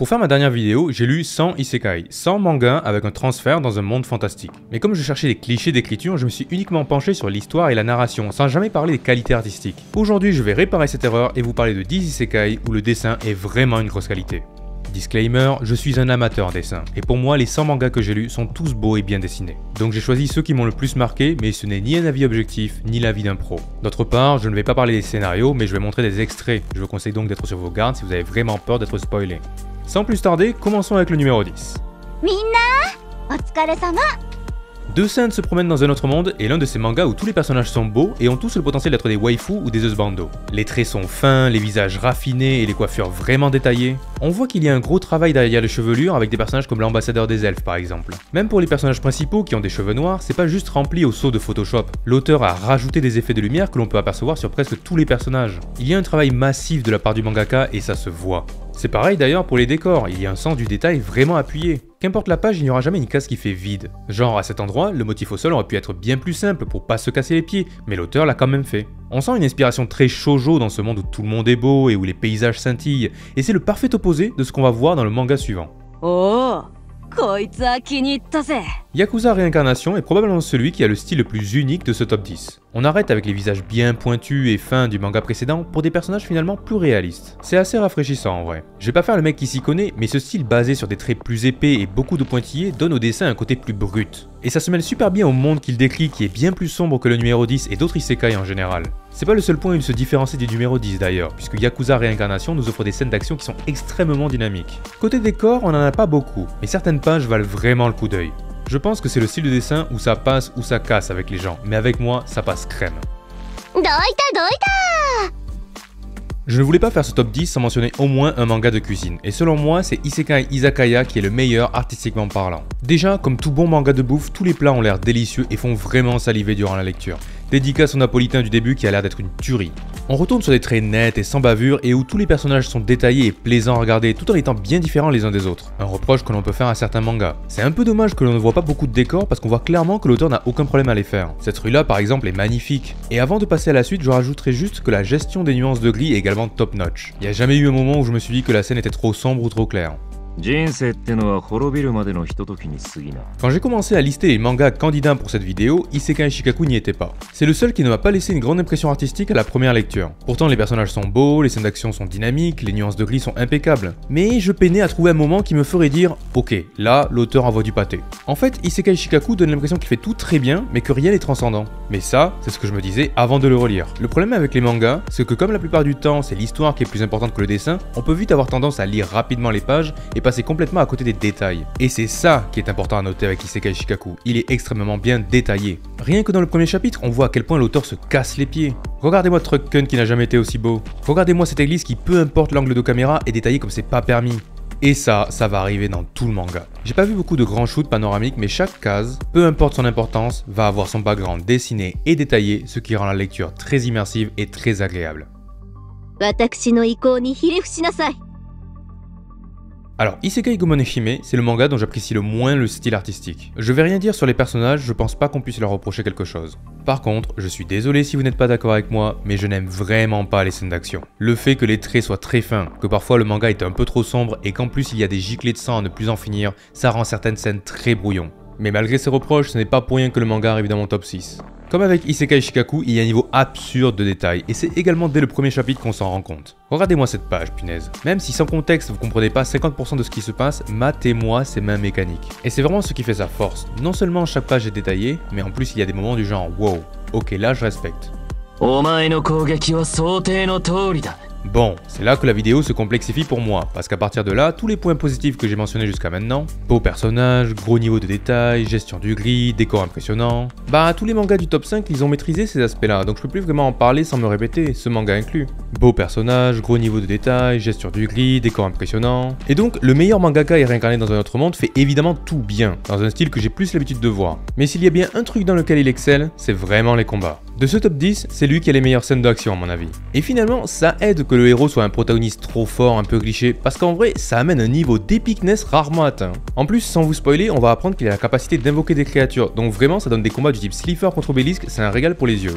Pour faire ma dernière vidéo, j'ai lu 100 isekai, 100 mangas avec un transfert dans un monde fantastique. Mais comme je cherchais des clichés d'écriture, je me suis uniquement penché sur l'histoire et la narration, sans jamais parler des qualités artistiques. Aujourd'hui, je vais réparer cette erreur et vous parler de 10 isekai où le dessin est vraiment une grosse qualité. Disclaimer, je suis un amateur dessin, et pour moi les 100 mangas que j'ai lus sont tous beaux et bien dessinés. Donc j'ai choisi ceux qui m'ont le plus marqué, mais ce n'est ni un avis objectif, ni l'avis d'un pro. D'autre part, je ne vais pas parler des scénarios, mais je vais montrer des extraits. Je vous conseille donc d'être sur vos gardes si vous avez vraiment peur d'être spoilé. Sans plus tarder, commençons avec le numéro 10. Deux scènes se promènent dans un autre monde et l'un de ces mangas où tous les personnages sont beaux et ont tous le potentiel d'être des waifus ou des husbandos. Les traits sont fins, les visages raffinés et les coiffures vraiment détaillées. On voit qu'il y a un gros travail derrière les chevelures avec des personnages comme l'ambassadeur des elfes par exemple. Même pour les personnages principaux qui ont des cheveux noirs, c'est pas juste rempli au seau de Photoshop. L'auteur a rajouté des effets de lumière que l'on peut apercevoir sur presque tous les personnages. Il y a un travail massif de la part du mangaka et ça se voit. C'est pareil d'ailleurs pour les décors, il y a un sens du détail vraiment appuyé. Qu'importe la page, il n'y aura jamais une case qui fait vide. Genre à cet endroit, le motif au sol aurait pu être bien plus simple pour pas se casser les pieds, mais l'auteur l'a quand même fait. On sent une inspiration très shoujo dans ce monde où tout le monde est beau et où les paysages scintillent, et c'est le parfait opposé de ce qu'on va voir dans le manga suivant. Yakuza Réincarnation est probablement celui qui a le style le plus unique de ce top 10. On arrête avec les visages bien pointus et fins du manga précédent pour des personnages finalement plus réalistes. C'est assez rafraîchissant en vrai. Je vais pas faire le mec qui s'y connaît, mais ce style basé sur des traits plus épais et beaucoup de pointillés donne au dessin un côté plus brut. Et ça se mêle super bien au monde qu'il décrit qui est bien plus sombre que le numéro 10 et d'autres isekai en général. C'est pas le seul point où il se différencie du numéro 10 d'ailleurs, puisque Yakuza Réincarnation nous offre des scènes d'action qui sont extrêmement dynamiques. Côté décor, on en a pas beaucoup, mais certaines pages valent vraiment le coup d'œil. Je pense que c'est le style de dessin où ça passe ou ça casse avec les gens, mais avec moi, ça passe crème. Je ne voulais pas faire ce top 10 sans mentionner au moins un manga de cuisine, et selon moi, c'est Isekai Izakaya qui est le meilleur artistiquement parlant. Déjà, comme tout bon manga de bouffe, tous les plats ont l'air délicieux et font vraiment saliver durant la lecture. Dédicace au napolitain du début qui a l'air d'être une tuerie. On retourne sur des traits nets et sans bavure et où tous les personnages sont détaillés et plaisants à regarder tout en étant bien différents les uns des autres. Un reproche que l'on peut faire à certains mangas. C'est un peu dommage que l'on ne voit pas beaucoup de décors parce qu'on voit clairement que l'auteur n'a aucun problème à les faire. Cette rue là par exemple est magnifique. Et avant de passer à la suite, je rajouterai juste que la gestion des nuances de gris est également top notch. Il n'y a jamais eu un moment où je me suis dit que la scène était trop sombre ou trop claire. Quand j'ai commencé à lister les mangas candidats pour cette vidéo, Isekai Shikaku n'y était pas. C'est le seul qui ne m'a pas laissé une grande impression artistique à la première lecture. Pourtant les personnages sont beaux, les scènes d'action sont dynamiques, les nuances de gris sont impeccables. Mais je peinais à trouver un moment qui me ferait dire « Ok, là, l'auteur envoie du pâté ». En fait, Isekai Shikaku donne l'impression qu'il fait tout très bien, mais que rien n'est transcendant. Mais ça, c'est ce que je me disais avant de le relire. Le problème avec les mangas, c'est que comme la plupart du temps, c'est l'histoire qui est plus importante que le dessin, on peut vite avoir tendance à lire rapidement les pages et passer complètement à côté des détails. Et c'est ça qui est important à noter avec Isekai Shikaku, il est extrêmement bien détaillé. Rien que dans le premier chapitre, on voit à quel point l'auteur se casse les pieds. Regardez-moi Trucken qui n'a jamais été aussi beau. Regardez-moi cette église qui, peu importe l'angle de caméra, est détaillée comme c'est pas permis. Et ça va arriver dans tout le manga. J'ai pas vu beaucoup de grands shoots panoramiques, mais chaque case, peu importe son importance, va avoir son background dessiné et détaillé, ce qui rend la lecture très immersive et très agréable. Alors, Isekai Gomen Hime, c'est le manga dont j'apprécie le moins le style artistique. Je vais rien dire sur les personnages, je pense pas qu'on puisse leur reprocher quelque chose. Par contre, je suis désolé si vous n'êtes pas d'accord avec moi, mais je n'aime vraiment pas les scènes d'action. Le fait que les traits soient très fins, que parfois le manga est un peu trop sombre et qu'en plus il y a des giclées de sang à ne plus en finir, ça rend certaines scènes très brouillons. Mais malgré ces reproches, ce n'est pas pour rien que le manga arrive dans mon top 6. Comme avec Isekai Shikaku, il y a un niveau absurde de détails, et c'est également dès le premier chapitre qu'on s'en rend compte. Regardez-moi cette page, punaise. Même si sans contexte vous comprenez pas 50% de ce qui se passe, matez-moi ces mains mécaniques. Et c'est vraiment ce qui fait sa force. Non seulement chaque page est détaillée, mais en plus il y a des moments du genre wow, ok là je respecte. Bon, c'est là que la vidéo se complexifie pour moi, parce qu'à partir de là, tous les points positifs que j'ai mentionnés jusqu'à maintenant, beau personnage, gros niveau de détail, gestion du gris, décor impressionnant, bah tous les mangas du top 5 ils ont maîtrisé ces aspects-là, donc je peux plus vraiment en parler sans me répéter, ce manga inclus. Beau personnage, gros niveau de détail, gestion du gris, décor impressionnant. Et donc, le meilleur mangaka est réincarné dans un autre monde fait évidemment tout bien, dans un style que j'ai plus l'habitude de voir. Mais s'il y a bien un truc dans lequel il excelle, c'est vraiment les combats. De ce top 10, c'est lui qui a les meilleures scènes d'action à mon avis. Et finalement, ça aide que le héros soit un protagoniste trop fort, un peu cliché, parce qu'en vrai, ça amène un niveau d'épicness rarement atteint. En plus, sans vous spoiler, on va apprendre qu'il a la capacité d'invoquer des créatures, donc vraiment ça donne des combats du type Slifer contre Obélisque, c'est un régal pour les yeux.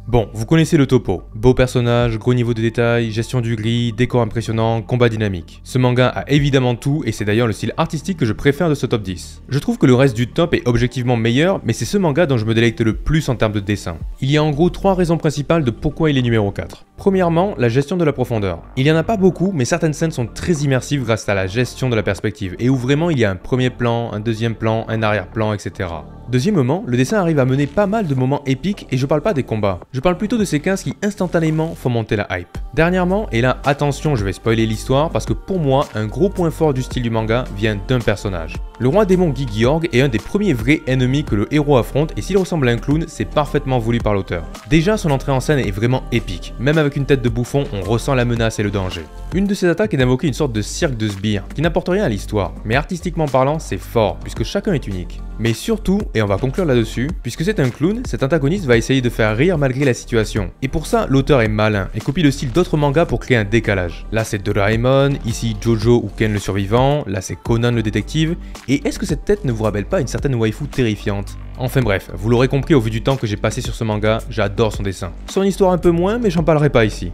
Bon, vous connaissez le topo. Beau personnage, gros niveau de détail, gestion du gris, décor impressionnant, combat dynamique. Ce manga a évidemment tout et c'est d'ailleurs le style artistique que je préfère de ce top 10. Je trouve que le reste du top est objectivement meilleur, mais c'est ce manga dont je me délecte le plus en termes de dessin. Il y a en gros 3 raisons principales de pourquoi il est numéro 4. Premièrement, la gestion de la profondeur. Il y en a pas beaucoup, mais certaines scènes sont très immersives grâce à la gestion de la perspective, et où vraiment il y a un premier plan, un deuxième plan, un arrière-plan, etc. Deuxièmement, le dessin arrive à mener pas mal de moments épiques, et je parle pas des combats, je parle plutôt de séquences qui instantanément font monter la hype. Dernièrement, et là attention je vais spoiler l'histoire, parce que pour moi, un gros point fort du style du manga vient d'un personnage. Le roi démon Gigiorg est un des premiers vrais ennemis que le héros affronte, et s'il ressemble à un clown, c'est parfaitement voulu par l'auteur. Déjà, son entrée en scène est vraiment épique, même avec une tête de bouffon, on ressent la menace et le danger. Une de ses attaques est d'invoquer une sorte de cirque de sbires, qui n'apporte rien à l'histoire, mais artistiquement parlant, c'est fort, puisque chacun est unique. Mais surtout, et on va conclure là-dessus, puisque c'est un clown, cet antagoniste va essayer de faire rire malgré la situation. Et pour ça, l'auteur est malin, et copie le style d'autres mangas pour créer un décalage. Là c'est Doraemon, ici Jojo ou Ken le survivant, là c'est Conan le détective, et est-ce que cette tête ne vous rappelle pas une certaine waifu terrifiante ? Enfin bref, vous l'aurez compris au vu du temps que j'ai passé sur ce manga, j'adore son dessin. Son histoire un peu moins, mais j'en parlerai pas ici.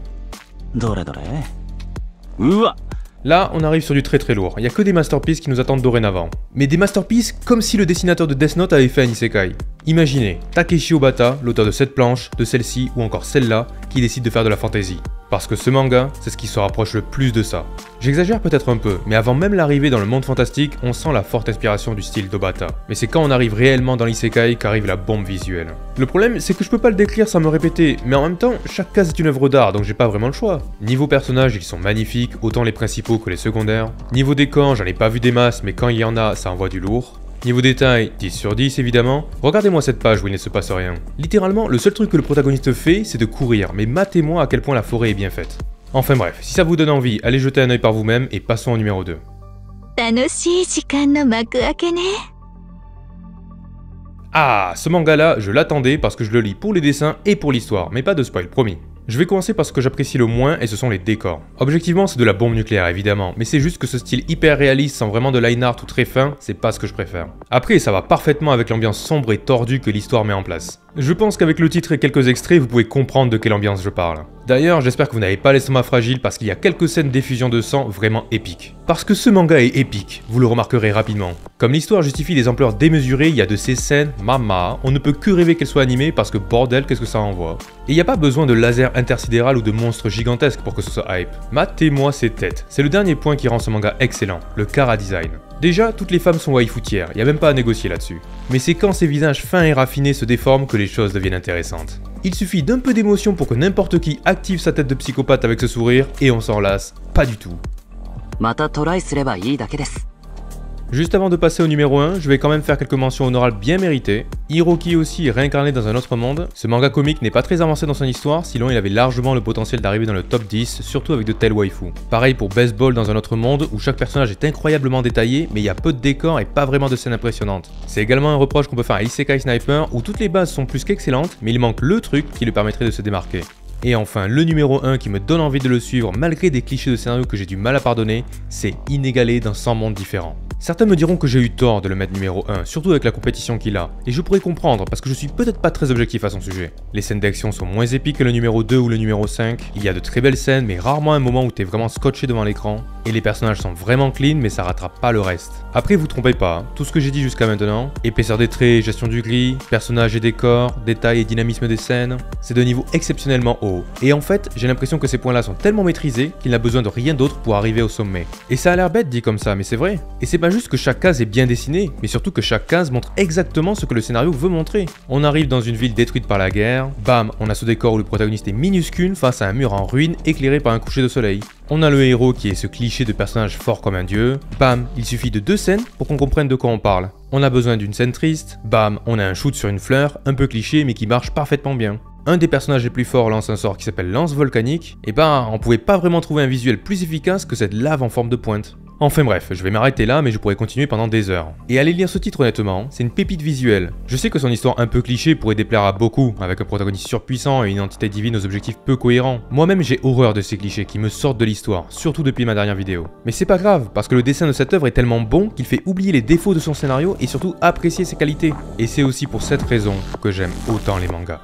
Là, on arrive sur du très lourd, il n'y a que des masterpieces qui nous attendent dorénavant. Mais des masterpieces comme si le dessinateur de Death Note avait fait un isekai. Imaginez, Takeshi Obata, l'auteur de cette planche, de celle-ci ou encore celle-là, qui décide de faire de la fantasy. Parce que ce manga, c'est ce qui se rapproche le plus de ça. J'exagère peut-être un peu, mais avant même l'arrivée dans le monde fantastique, on sent la forte inspiration du style d'Obata. Mais c'est quand on arrive réellement dans l'isekai qu'arrive la bombe visuelle. Le problème, c'est que je peux pas le décrire sans me répéter, mais en même temps, chaque case est une œuvre d'art, donc j'ai pas vraiment le choix. Niveau personnages, ils sont magnifiques, autant les principaux que les secondaires. Niveau décor, j'en ai pas vu des masses, mais quand il y en a, ça envoie du lourd. Niveau détail, 10 sur 10 évidemment. Regardez-moi cette page où il ne se passe rien. Littéralement, le seul truc que le protagoniste fait, c'est de courir, mais matez-moi à quel point la forêt est bien faite. Enfin bref, si ça vous donne envie, allez jeter un œil par vous-même et passons au numéro 2. Ah, ce manga-là, je l'attendais parce que je le lis pour les dessins et pour l'histoire, mais pas de spoil, promis. Je vais commencer par ce que j'apprécie le moins et ce sont les décors. Objectivement, c'est de la bombe nucléaire évidemment, mais c'est juste que ce style hyper réaliste sans vraiment de line art ou très fin, c'est pas ce que je préfère. Après, ça va parfaitement avec l'ambiance sombre et tordue que l'histoire met en place. Je pense qu'avec le titre et quelques extraits, vous pouvez comprendre de quelle ambiance je parle. D'ailleurs, j'espère que vous n'avez pas l'estomac fragile parce qu'il y a quelques scènes d'effusion de sang vraiment épiques. Parce que ce manga est épique, vous le remarquerez rapidement. Comme l'histoire justifie des ampleurs démesurées, il y a de ces scènes, mama, on ne peut que rêver qu'elles soient animées parce que bordel, qu'est-ce que ça envoie. Et il n'y a pas besoin de laser intersidéral ou de monstres gigantesques pour que ce soit hype. Matez-moi ces têtes, c'est le dernier point qui rend ce manga excellent, le chara design. Déjà, toutes les femmes sont waifoutières, y a même pas à négocier là-dessus. Mais c'est quand ces visages fins et raffinés se déforment que les choses deviennent intéressantes. Il suffit d'un peu d'émotion pour que n'importe qui active sa tête de psychopathe avec ce sourire, et on s'en lasse pas du tout. Juste avant de passer au numéro 1, je vais quand même faire quelques mentions honorables bien méritées. Hiroki aussi est réincarné dans un autre monde. Ce manga comique n'est pas très avancé dans son histoire, sinon il avait largement le potentiel d'arriver dans le top 10, surtout avec de tels waifus. Pareil pour Baseball dans un autre monde, où chaque personnage est incroyablement détaillé, mais il y a peu de décors et pas vraiment de scènes impressionnantes. C'est également un reproche qu'on peut faire à Isekai Sniper, où toutes les bases sont plus qu'excellentes, mais il manque le truc qui lui permettrait de se démarquer. Et enfin, le numéro 1 qui me donne envie de le suivre malgré des clichés de scénario que j'ai du mal à pardonner, c'est Inégalé dans 100 mondes différents. Certains me diront que j'ai eu tort de le mettre numéro 1, surtout avec la compétition qu'il a, et je pourrais comprendre parce que je suis peut-être pas très objectif à son sujet. Les scènes d'action sont moins épiques que le numéro 2 ou le numéro 5, il y a de très belles scènes mais rarement un moment où t'es vraiment scotché devant l'écran, et les personnages sont vraiment clean mais ça rattrape pas le reste. Après vous trompez pas, tout ce que j'ai dit jusqu'à maintenant, épaisseur des traits, gestion du gris, personnages et décors, détails et dynamisme des scènes, c'est de niveau exceptionnellement haut. Et en fait, j'ai l'impression que ces points-là sont tellement maîtrisés qu'il n'a besoin de rien d'autre pour arriver au sommet. Et ça a l'air bête dit comme ça, mais c'est vrai. Et c'est pas juste que chaque case est bien dessinée, mais surtout que chaque case montre exactement ce que le scénario veut montrer. On arrive dans une ville détruite par la guerre, bam, on a ce décor où le protagoniste est minuscule face à un mur en ruine éclairé par un coucher de soleil. On a le héros qui est ce cliché de personnage fort comme un dieu, bam, il suffit de 2 scènes pour qu'on comprenne de quoi on parle. On a besoin d'une scène triste, bam, on a un shoot sur une fleur, un peu cliché mais qui marche parfaitement bien. Un des personnages les plus forts lance un sort qui s'appelle lance volcanique, et ben on pouvait pas vraiment trouver un visuel plus efficace que cette lave en forme de pointe. Enfin bref, je vais m'arrêter là mais je pourrais continuer pendant des heures. Et allez lire ce titre honnêtement, c'est une pépite visuelle. Je sais que son histoire un peu cliché pourrait déplaire à beaucoup, avec un protagoniste surpuissant et une entité divine aux objectifs peu cohérents. Moi-même j'ai horreur de ces clichés qui me sortent de l'histoire, surtout depuis ma dernière vidéo. Mais c'est pas grave, parce que le dessin de cette œuvre est tellement bon qu'il fait oublier les défauts de son scénario et surtout apprécier ses qualités. Et c'est aussi pour cette raison que j'aime autant les mangas.